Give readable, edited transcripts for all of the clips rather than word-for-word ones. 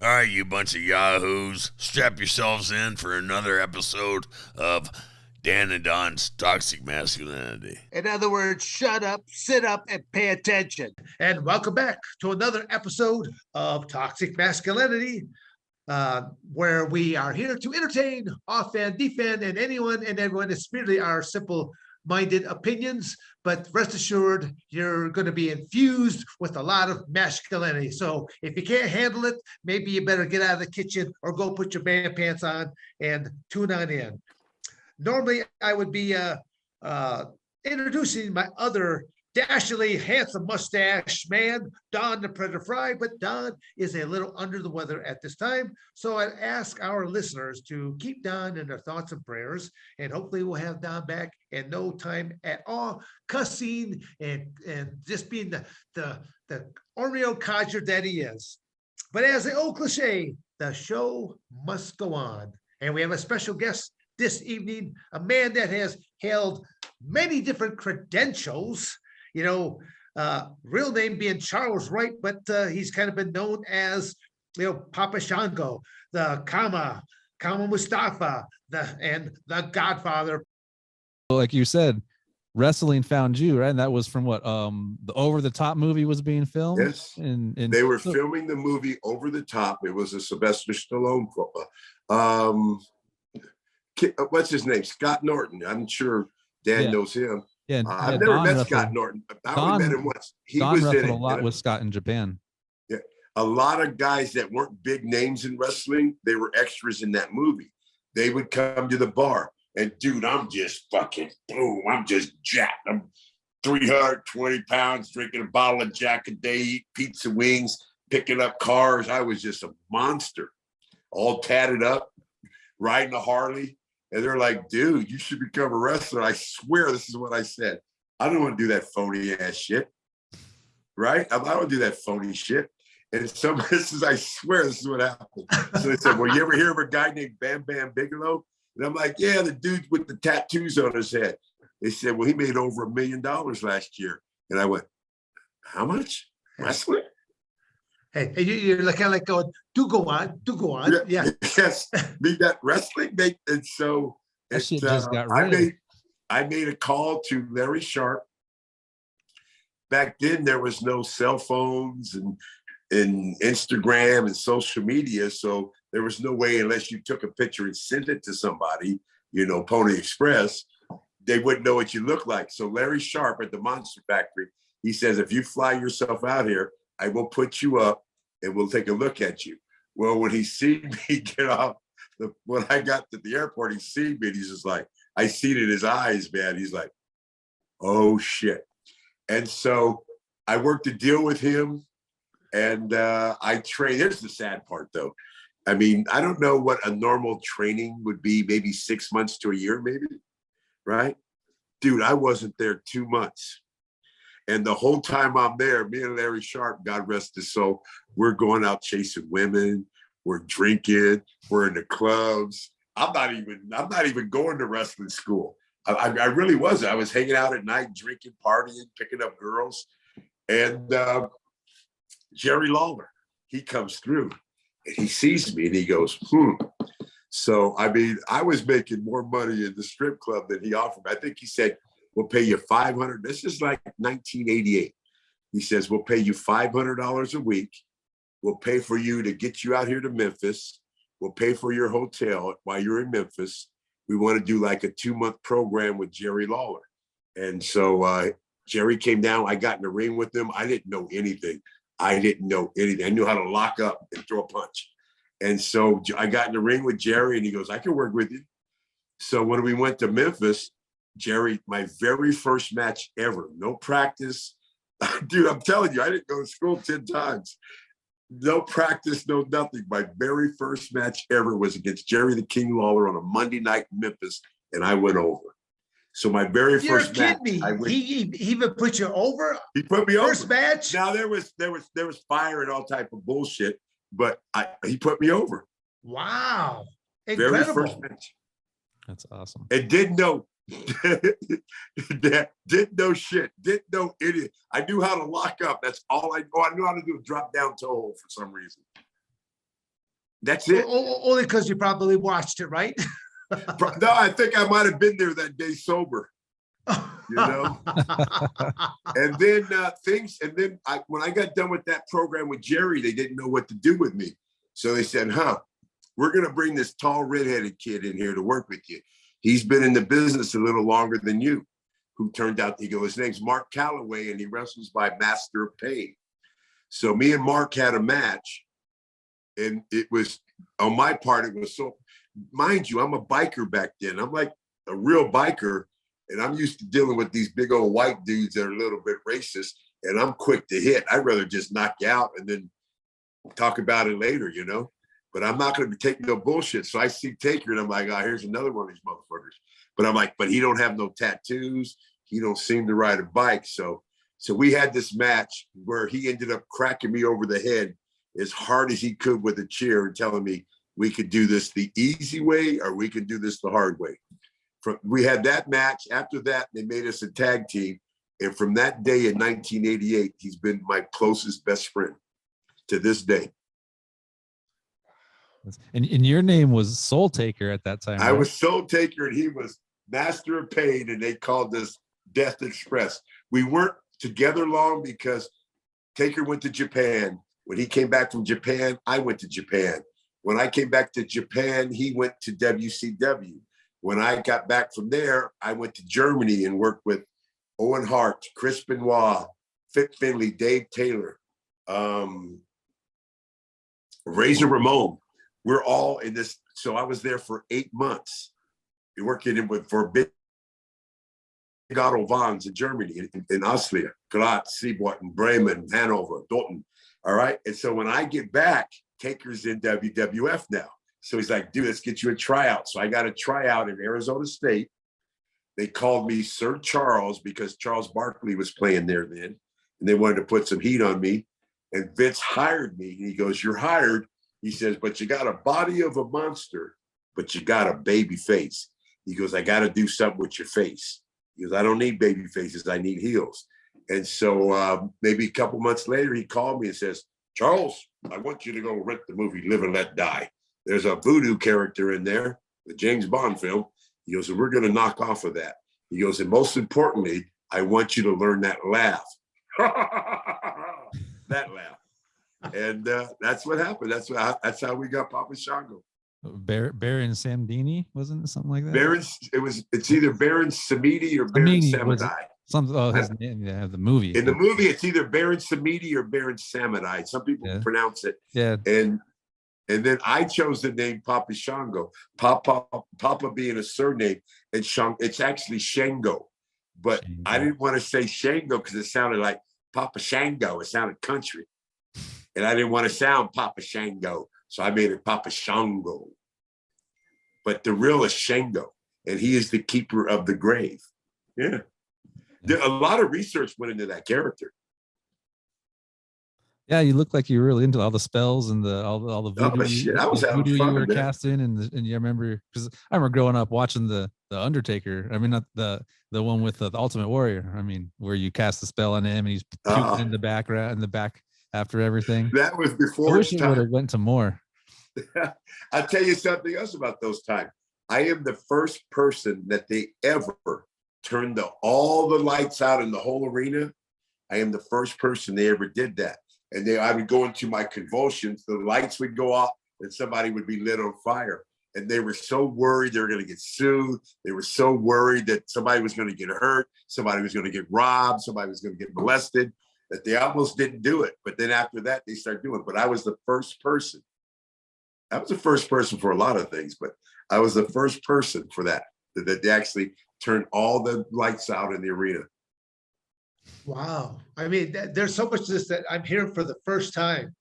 All right, you bunch of yahoos, strap yourselves in for another episode of Dan and Don's Toxic Masculinity. In other words, shut up, sit up, and pay attention. And welcome back to another episode of Toxic Masculinity, where we are here to entertain, offend, defend, and anyone and everyone. It's merely our simple-minded opinions, but rest assured, you're going to be infused with a lot of masculinity. So if you can't handle it, maybe you better get out of the kitchen or go put your band pants on and tune on in. Normally, I would be introducing my other dashingly handsome mustache man, Don the Predator Fry, but Don is a little under the weather at this time. So I ask our listeners to keep Don in their thoughts and prayers, and hopefully we'll have Don back in no time at all, cussing and just being the Oreo codger that he is. But as the old cliche, the show must go on. And we have a special guest this evening, a man that has held many different credentials, real name being Charles Wright, but he's kind of been known as, Papa Shango, the Kama Mustafa, and the Godfather. Like you said, wrestling found you, right? And that was from what the Over the Top movie was being filmed. Yes, and they were filming the movie Over the Top. It was a Sylvester Stallone. What's his name? Scott Norton. I'm sure Dan knows him. Yeah, I've never met Scott Norton. I only met him once. He Don was in wrestled it a lot with Scott in Japan. Yeah, a lot of guys that weren't big names in wrestling, they were extras in that movie. They would come to the bar and, dude, I'm just fucking boom. I'm just jacked. I'm 320 pounds, drinking a bottle of Jack a day, eat pizza wings, picking up cars. I was just a monster, all tatted up, riding a Harley. And they're like, dude, you should become a wrestler. I swear this is what I said. I don't want to do that phony ass shit. Right? I don't do that phony shit. And so I swear this is what happened. So they said, well, you ever hear of a guy named Bam Bam Bigelow? And I'm like, yeah, the dude with the tattoos on his head. They said, well, he made over $1 million last year. And I went, how much? Wrestling? Hey, you're kind of like going, do go on. Yeah. Yes, me that wrestling. And so That shit just got real. I made a call to Larry Sharp. Back then, there was no cell phones and Instagram and social media. So there was no way, unless you took a picture and sent it to somebody, Pony Express, they wouldn't know what you look like. So Larry Sharp at the Monster Factory, he says, if you fly yourself out here, I will put you up and we'll take a look at you. Well, when he seen me get off, when I got to the airport, he seen me and he's just like, I seen it in his eyes, man. He's like, oh shit. And so I worked a deal with him and I trained. Here's the sad part though. I mean, I don't know what a normal training would be, maybe 6 months to a year, maybe, right? Dude, I wasn't there 2 months. And the whole time I'm there, me and Larry Sharp, God rest his soul, we're going out chasing women, we're drinking, we're in the clubs. I'm not even going to wrestling school. I really wasn't. I was hanging out at night, drinking, partying, picking up girls. And Jerry Lawler, he comes through and he sees me and he goes, So, I mean, I was making more money in the strip club than he offered me. I think he said, we'll pay you $500. This is like 1988. He says, we'll pay you $500 a week. We'll pay for you to get you out here to Memphis. We'll pay for your hotel while you're in Memphis. We want to do like a 2-month program with Jerry Lawler. And so Jerry came down. I got in the ring with him. I didn't know anything. I knew how to lock up and throw a punch. And so I got in the ring with Jerry and he goes, I can work with you. So when we went to Memphis, Jerry, my very first match ever, no practice. Dude, I'm telling you, I didn't go to school 10 times. No practice, no nothing. My very first match ever was against Jerry The King Lawler on a Monday night in Memphis, and I went over. So my very first match, he even put you over? He put me over. First match? Now there was fire and all type of bullshit, but he put me over. Wow. Incredible. Very first match. That's awesome. And didn't know didn't know shit, didn't know idiot. I knew how to lock up. That's all I know. I knew how to do a drop down toe hold for some reason. That's it. Only because you probably watched it, right? No, I think I might have been there that day sober. You know? And then when I got done with that program with Jerry, they didn't know what to do with me. So they said, we're going to bring this tall redheaded kid in here to work with you. He's been in the business a little longer than you. Who turned out, his name's Mark Calloway, and he wrestles by Master of Pain. So me and Mark had a match, and it was, on my part, it was so, mind you, I'm a biker back then. I'm like a real biker, and I'm used to dealing with these big old white dudes that are a little bit racist, and I'm quick to hit. I'd rather just knock you out and then talk about it later, you know? But I'm not going to be taking no bullshit. So I see Taker, and I'm like, here's another one of these motherfuckers. But I'm like, but he don't have no tattoos. He don't seem to ride a bike. So we had this match where he ended up cracking me over the head as hard as he could with a chair and telling me we could do this the easy way or we could do this the hard way. We had that match. After that, they made us a tag team. And from that day in 1988, he's been my closest best friend to this day. And your name was Soul Taker at that time. I right? was Soul Taker and he was Master of Pain, and they called us Death Express. We weren't together long because Taker went to Japan. When he came back from Japan, I went to Japan. When I came back to Japan, he went to WCW. When I got back from there, I went to Germany and worked with Owen Hart, Chris Benoit, Fit Finley, Dave Taylor, Razor Ramon. We're all in this. So I was there for 8 months. We working for Big Otto Vons in Germany, in Austria, Graz, Seaborn, Bremen, Hanover, Dortmund. All right. And so when I get back, Taker's in WWF now. So he's like, dude, let's get you a tryout. So I got a tryout in Arizona State. They called me Sir Charles because Charles Barkley was playing there then. And they wanted to put some heat on me. And Vince hired me. And he goes, you're hired. He says, but you got a body of a monster, but you got a baby face. He goes, I got to do something with your face. He goes, I don't need baby faces. I need heels. And so maybe a couple months later, he called me and says, Charles, I want you to go rent the movie Live and Let Die. There's a voodoo character in there, the James Bond film. He goes, and we're going to knock off of that. He goes, and most importantly, I want you to learn that laugh. That laugh. And that's what happened. That's how we got Papa Shango. Baron Samdini, wasn't it something like that? It's either Baron Samedi or Baron Samadai. His name, yeah, the movie. In the movie, it's either Baron Samedi or Baron Samadai. Some people pronounce it. Yeah. And then I chose the name Papa Shango. Papa being a surname, and it's actually Shango. But Shango. I didn't want to say Shango because it sounded like Papa Shango. It sounded country. And I didn't want to sound Papa Shango. So I made it Papa Shango. But the real is Shango. And he is the keeper of the grave. Yeah. A lot of research went into that character. Yeah, you look like you were really into all the spells and all the voodoo, shit. I was having voodoo fun you were with that. casting, and you remember, because I remember growing up watching the Undertaker. I mean, not the one with the Ultimate Warrior. I mean, where you cast the spell on him and he's puking in the back after everything. That was before. I wish it would have went to more. I'll tell you something else about those times. I am the first person that they ever turned all the lights out in the whole arena. I am the first person they ever did that. And I would go into my convulsions, the lights would go off and somebody would be lit on fire. And they were so worried they were going to get sued. They were so worried that somebody was going to get hurt, somebody was going to get robbed, somebody was going to get molested, that they almost didn't do it. But then after that, they started doing it. But I was the first person. I was the first person for a lot of things, but I was the first person for that they actually turned all the lights out in the arena. Wow. I mean, there's so much of this that I'm hearing for the first time.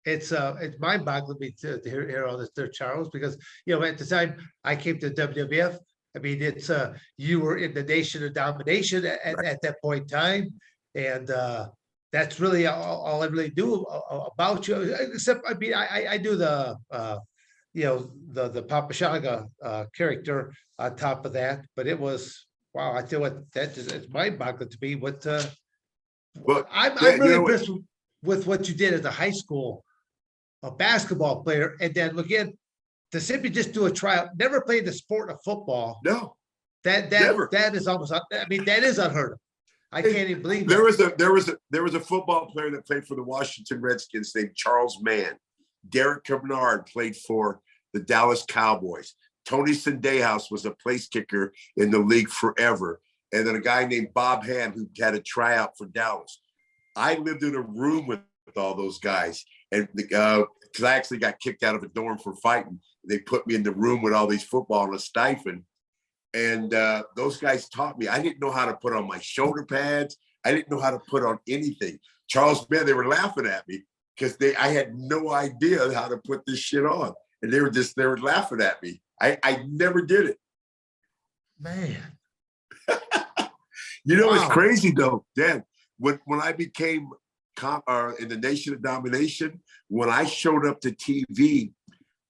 It's mind-boggling me to hear all this there, Charles, because, you know, at the time I came to WWF, I mean, it's you were in the Nation of Domination at that point in time. And that's really all I really knew about you. Except, I mean, I do the, the Papa Shango character on top of that. But it was, wow, I feel like it's mind-boggling to me. I'm really impressed with what you did at the high school. a basketball player, and then again, to simply just do a tryout, never played the sport of football. No, That never. that is almost, I mean, that is unheard of. I can't even believe There that. was a football player that played for the Washington Redskins named Charles Mann. Derek Kennard played for the Dallas Cowboys. Tony Sendejas was a place kicker in the league forever. And then a guy named Bob Ham who had a tryout for Dallas. I lived in a room with all those guys. And because I actually got kicked out of a dorm for fighting, they put me in the room with all these football on a stipend. And those guys taught me. I didn't know how to put on my shoulder pads. I didn't know how to put on anything. Charles Mann, they were laughing at me because I had no idea how to put this shit on. And they were laughing at me. I never did it. Man. You know, Wow. It's crazy though, Dan. When I became in the Nation of Domination, when I showed up to TV,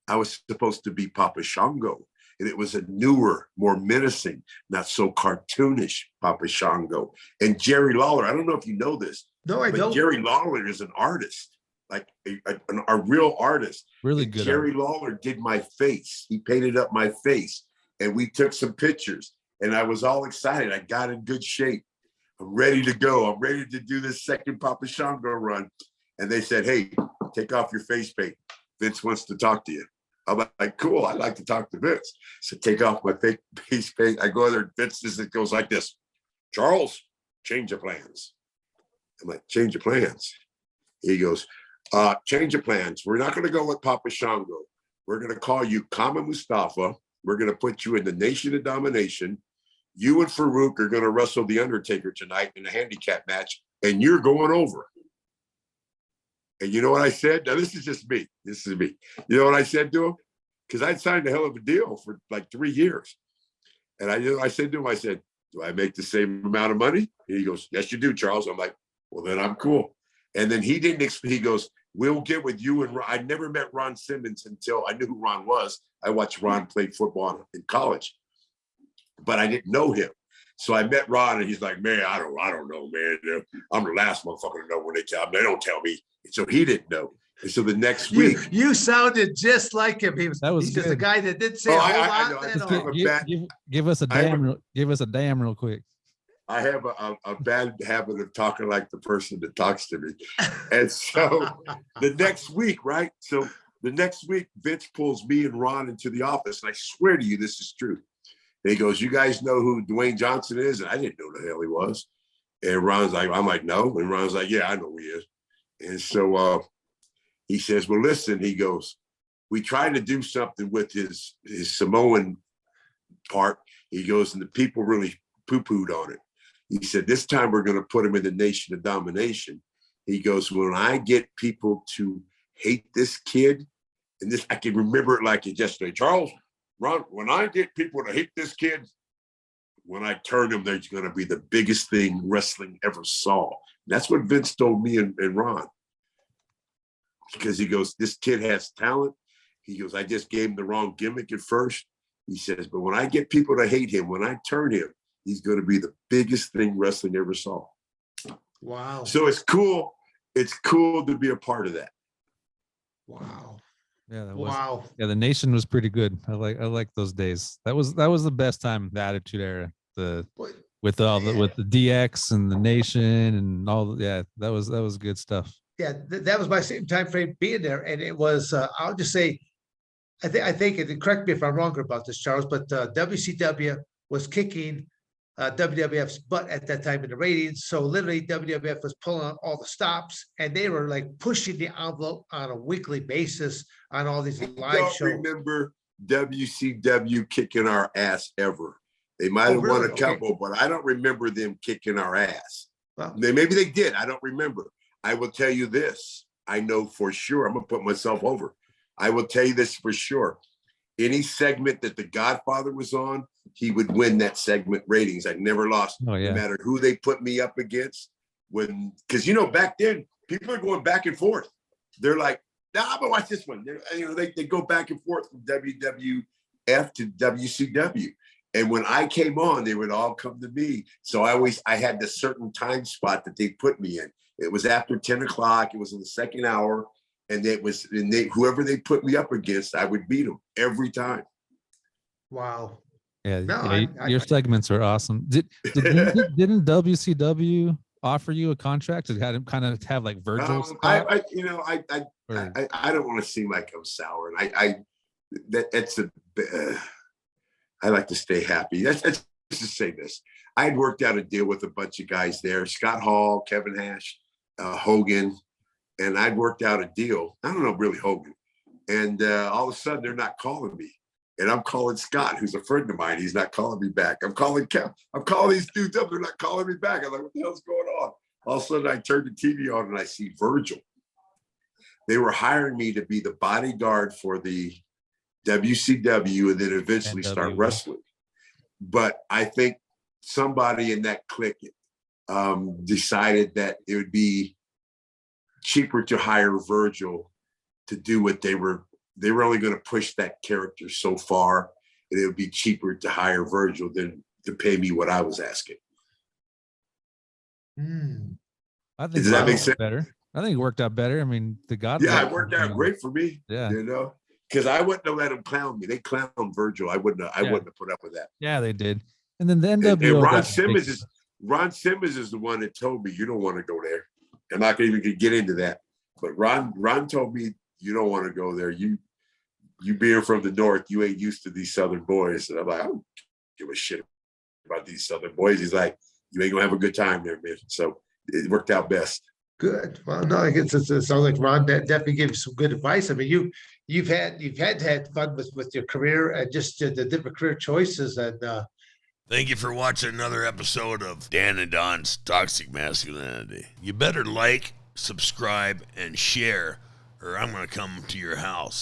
I was supposed to be Papa Shango. And it was a newer, more menacing, not so cartoonish Papa Shango. And Jerry Lawler, I don't know if you know this. No, I but don't. Jerry Lawler is an artist, like a real artist. Really And good. Jerry Lawler did my face. He painted up my face. And we took some pictures. And I was all excited. I got in good shape. I'm ready to go. I'm ready to do this second Papa Shango run. And they said, hey, take off your face paint. Vince wants to talk to you. I'm like, cool. I'd like to talk to Vince. So take off my face paint. I go there. Vince it goes like this. Charles, change your plans. I'm like, change your plans. He goes, change your plans. We're not going to go with Papa Shango. We're going to call you Kama Mustafa. We're going to put you in the Nation of Domination. You and Farouk are going to wrestle the Undertaker tonight in a handicap match, and you're going over. And you know what I said? Now, this is just me. This is me. You know what I said to him? Because I'd signed a hell of a deal for like 3 years. And I said to him, I said, do I make the same amount of money? And he goes, yes, you do, Charles. I'm like, well, then I'm cool. And then he goes, we'll get with you and Ron. I never met Ron Simmons until I knew who Ron was. I watched Ron play football in college, but I didn't know him. So I met Ron and he's like, man, I don't know, man. I'm the last motherfucker to know when they tell me. They don't tell me. And so he didn't know. And so the next week. You sounded just like him. He's just a guy that didn't say a whole lot. Give us a damn real quick. I have a bad habit of talking like the person that talks to me. And so the next week, right? So the next week, Vince pulls me and Ron into the office. And I swear to you, this is true. And he goes, you guys know who Dwayne Johnson is? And I didn't know who the hell he was. And Ron's like, I'm like, no. And Ron's like, yeah, I know who he is. And so he says, well, listen, he goes, we tried to do something with his Samoan part. He goes, and the people really poo-pooed on it. He said, this time we're going to put him in the Nation of Domination. He goes, when I get people to hate this kid, and this, I can remember it like it yesterday. Charles, Ron, when I get people to hate this kid, when I turn him, there's going to be the biggest thing wrestling ever saw. And that's what Vince told me and Ron. Because he goes, this kid has talent. He goes, I just gave him the wrong gimmick at first. He says, but when I get people to hate him, when I turn him, he's going to be the biggest thing wrestling ever saw. Wow. So it's cool. It's cool to be a part of that. Wow. Yeah, Wow. Yeah, the Nation was pretty good. I like those days. That was the best time, the Attitude Era. With the DX and the Nation and all. Yeah, that was good stuff. Yeah, that was my same time frame being there, and it was. I'll just say, I think, and correct me if I'm wrong about this, Charles, but WCW was kicking WWF's butt at that time in the ratings. So literally, WWF was pulling out all the stops, and they were like pushing the envelope on a weekly basis on all these live shows. I don't remember WCW kicking our ass ever. They might have won a couple, but I don't remember them kicking our ass. Well, maybe they did. I don't remember. I will tell you this. I know for sure. I'm going to put myself over. I will tell you this for sure. Any segment that the Godfather was on, he would win that segment ratings. I never lost, no matter who they put me up against. Because back then people are going back and forth. They're like, "Nah, I'm gonna watch this one." They go back and forth from WWF to WCW. And when I came on, they would all come to me. So I had this certain time spot that they put me in. It was after 10 o'clock. It was in the second hour. and whoever they put me up against, I would beat them every time. Wow. Yeah, No, your segments are awesome. Didn't WCW offer you a contract to kind of have like Virgil? I don't want to seem like I'm sour, and I like to stay happy. Let's just say this: I had worked out a deal with a bunch of guys there, Scott Hall, Kevin Nash, Hogan, and I'd worked out a deal. I don't know, really Hogan, and all of a sudden they're not calling me. And I'm calling Scott, who's a friend of mine. He's not calling me back. I'm calling these dudes up. They're not calling me back. I'm like, what the hell's going on? All of a sudden, I turn the TV on and I see Virgil. They were hiring me to be the bodyguard for the WCW and then eventually start wrestling. But I think somebody in that clique decided that it would be cheaper to hire Virgil to do what they were only going to push that character so far, and it would be cheaper to hire Virgil than to pay me what I was asking. I think Does that make sense? Better. I think it worked out better. I mean, the Godfather. Yeah, it worked out great for me. Yeah, because I wouldn't have let them clown me. They clowned Virgil. I wouldn't have put up with that. Yeah, they did. And then the NWO. And Ron Simmons is the one that told me you don't want to go there. I'm not even going to get into that, but Ron told me, you don't want to go there. You being from the North, you ain't used to these Southern boys. And I'm like, I don't give a shit about these Southern boys. He's like, you ain't gonna have a good time there, man. So it worked out best. Good. Well, no, it sounds like Ron definitely gave you some good advice. I mean, you've had to have fun with your career and just the different career choices. And thank you for watching another episode of Dan and Don's Toxic Masculinity. You better like, subscribe, and share, or I'm going to come to your house.